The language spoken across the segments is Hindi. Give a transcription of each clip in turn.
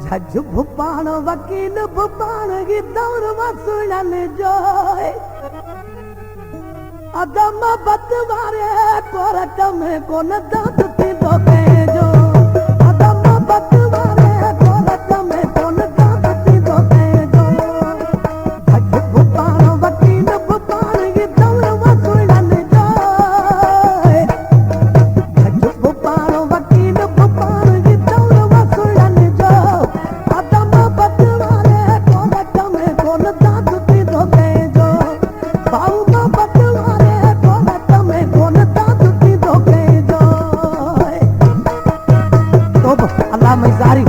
झज भुपाण वकील भुपाण की दौर वसूलन जोए अदम बतवारे कोरट में कोन दांत थी दोके जो अदम बतवारे कोरट में कोन दांत थी दोके जो झज भुपाण वकील भुपाण की दौर वसूलन जोए झज भुपाण वकील भुपाण की दौर वसूलन जो अदम बतवारे कोरट में कोन दांत थी दोके जो बाऊ बतवारे अल्लाह मज़ारी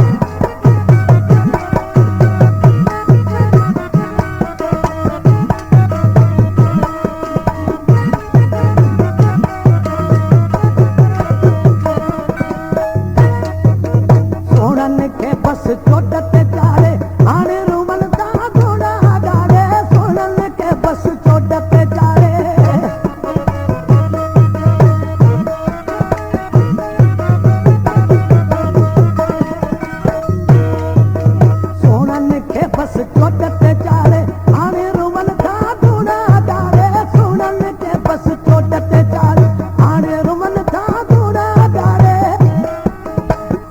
सोनन के बस चोटते चाले आने रुमन ता घोड़ा डाले सोनन के बस चोटते चाले बस चोटते चाले आने रुमन था घोड़ा डाले सोनन के बस चोटते चाले आने रुमन था घोड़ा डाले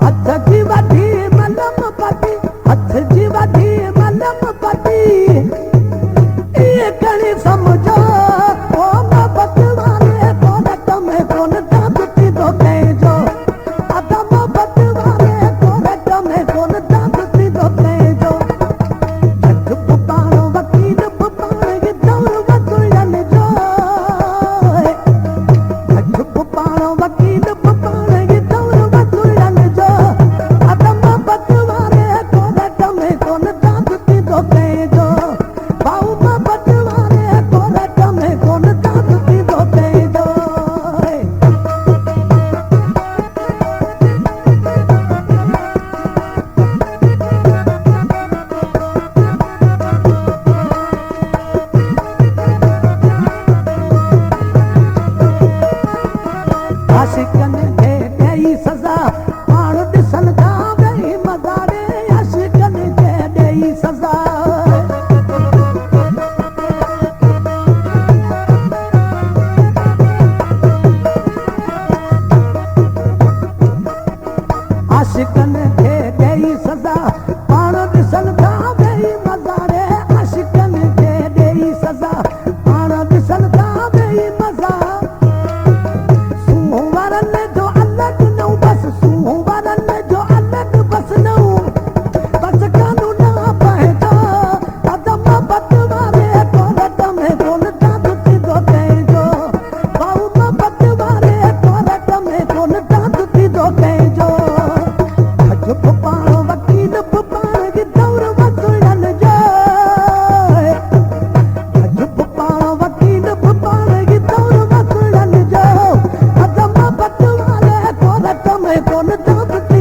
हथ जी वठी मलम पटी हथ जी वठी मलम पटी ये कणी समझो ओ मोहब्बत वाले कोरट में कोन दांत थी दोके जो अदम बतवारे कोरट में कोन दांत थी दोके जो आशिकन खे गई सजा पाण ॾिसन था गई मज़ारे आशिकन खे ॾेई सजा आशिकन खे ॾेई सजा पाण ॾिसन था गई मज़ारे आशिकन खे ॾेई सजा पाण ॾिसन था गई मज़ा कोन दांत